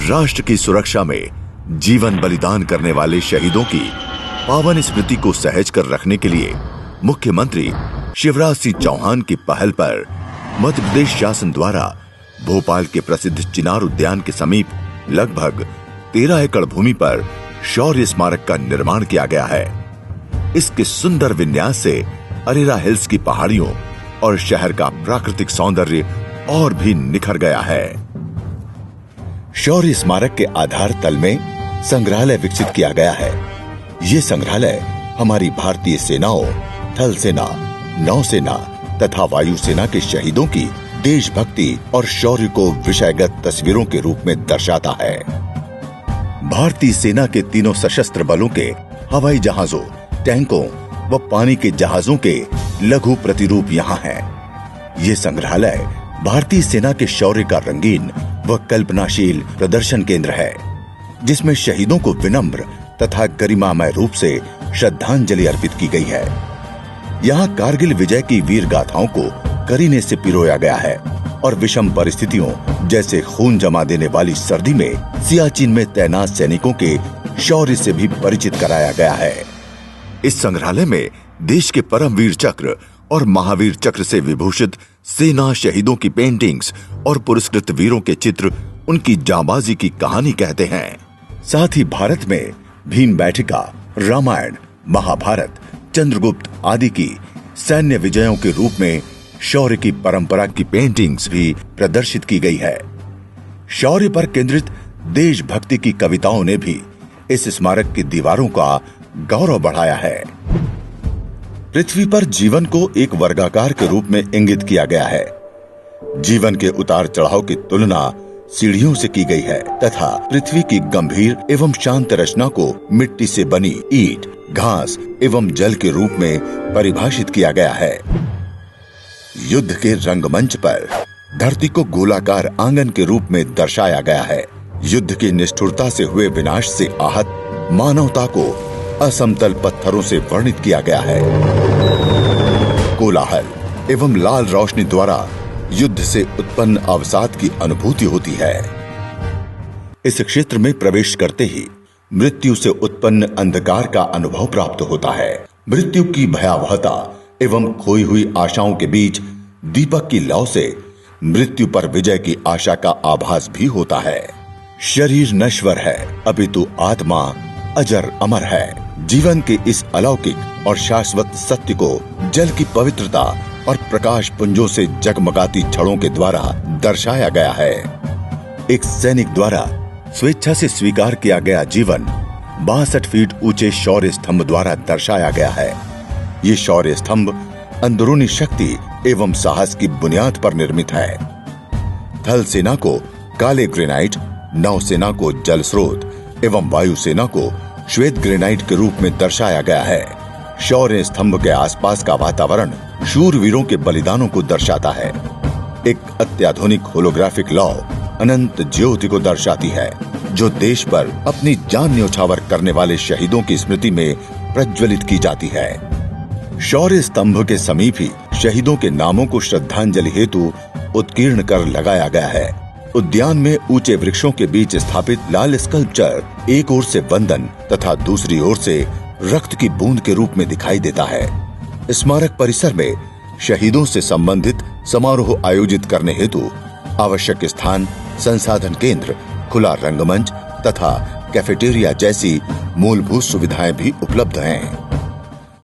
राष्ट्र की सुरक्षा में जीवन बलिदान करने वाले शहीदों की पावन स्मृति को सहज कर रखने के लिए मुख्यमंत्री शिवराज सिंह चौहान की पहल पर मध्य प्रदेश शासन द्वारा भोपाल के प्रसिद्ध चिनार उद्यान के समीप लगभग 13 एकड़ भूमि पर शौर्य स्मारक का निर्माण किया गया है। इसके सुंदर विन्यास से अरेरा हिल्स की पहाड़ियों और शहर का प्राकृतिक सौंदर्य और भी निखर गया है। शौर्य स्मारक के आधार तल में संग्रहालय विकसित किया गया है। ये संग्रहालय हमारी भारतीय सेनाओं, थल सेना, नौसेना तथा वायुसेना के शहीदों की देशभक्ति और शौर्य को विषयगत तस्वीरों के रूप में दर्शाता है। भारतीय सेना के तीनों सशस्त्र बलों के हवाई जहाजों, टैंकों व पानी के जहाजों के लघु प्रतिरूप यहाँ हैं। ये संग्रहालय भारतीय सेना के शौर्य का रंगीन व कल्पनाशील प्रदर्शन केंद्र है, जिसमें शहीदों को विनम्र तथा गरिमामय रूप से श्रद्धांजलि अर्पित की गई है। यहाँ कारगिल विजय की वीर गाथाओं को करीने से पिरोया गया है और विषम परिस्थितियों जैसे खून जमा देने वाली सर्दी में सियाचिन में तैनात सैनिकों के शौर्य से भी परिचित कराया गया है। इस संग्रहालय में देश के परमवीर चक्र और महावीर चक्र से विभूषित सेना शहीदों की पेंटिंग्स और पुरस्कृत वीरों के चित्र उनकी जांबाजी की कहानी कहते हैं। साथ ही भारत में भीम बैठिका, रामायण, महाभारत, चंद्रगुप्त आदि की सैन्य विजयों के रूप में शौर्य की परंपरा की पेंटिंग्स भी प्रदर्शित की गई है। शौर्य पर केंद्रित देशभक्ति की कविताओं ने भी इस स्मारक की दीवारों का गौरव बढ़ाया है। पृथ्वी पर जीवन को एक वर्गाकार के रूप में इंगित किया गया है। जीवन के उतार चढ़ाव की तुलना सीढ़ियों से की गई है तथा पृथ्वी की गंभीर एवं शांत रचना को मिट्टी से बनी ईंट, घास एवं जल के रूप में परिभाषित किया गया है। युद्ध के रंगमंच पर धरती को गोलाकार आंगन के रूप में दर्शाया गया है। युद्ध की निष्ठुरता से हुए विनाश से आहत मानवता को असमतल पत्थरों से वर्णित किया गया है। कोलाहल एवं लाल रोशनी द्वारा युद्ध से उत्पन्न अवसाद की अनुभूति होती है। इस क्षेत्र में प्रवेश करते ही मृत्यु से उत्पन्न अंधकार का अनुभव प्राप्त होता है। मृत्यु की भयावहता एवं खोई हुई आशाओं के बीच दीपक की लौ से मृत्यु पर विजय की आशा का आभास भी होता है। शरीर नश्वर है, अपितु आत्मा अजर अमर है। जीवन के इस अलौकिक और शाश्वत सत्य को जल की पवित्रता और प्रकाश पुंजों से जगमगाती छड़ों के द्वारा दर्शाया गया है। एक सैनिक द्वारा स्वेच्छा से स्वीकार किया गया जीवन 62 फीट ऊंचे शौर्य स्तंभ द्वारा दर्शाया गया है। ये शौर्य स्तंभ अंदरूनी शक्ति एवं साहस की बुनियाद पर निर्मित है। थल सेना को काले ग्रेनाइट, नौसेना को जल स्रोत एवं वायुसेना को श्वेत ग्रेनाइट के रूप में दर्शाया गया है। शौर्य स्तंभ के आसपास का वातावरण शूरवीरों के बलिदानों को दर्शाता है। एक अत्याधुनिक होलोग्राफिक लौ अनंत ज्योति को दर्शाती है, जो देश पर अपनी जान न्योछावर करने वाले शहीदों की स्मृति में प्रज्वलित की जाती है। शौर्य स्तंभ के समीप ही शहीदों के नामों को श्रद्धांजलि हेतु उत्कीर्ण कर लगाया गया है। उद्यान में ऊंचे वृक्षों के बीच स्थापित लाल स्कल्पचर एक ओर से वंदन तथा दूसरी ओर से रक्त की बूंद के रूप में दिखाई देता है। स्मारक परिसर में शहीदों से संबंधित समारोह आयोजित करने हेतु आवश्यक स्थान, संसाधन केंद्र, खुला रंगमंच तथा कैफेटेरिया जैसी मूलभूत सुविधाएं भी उपलब्ध हैं।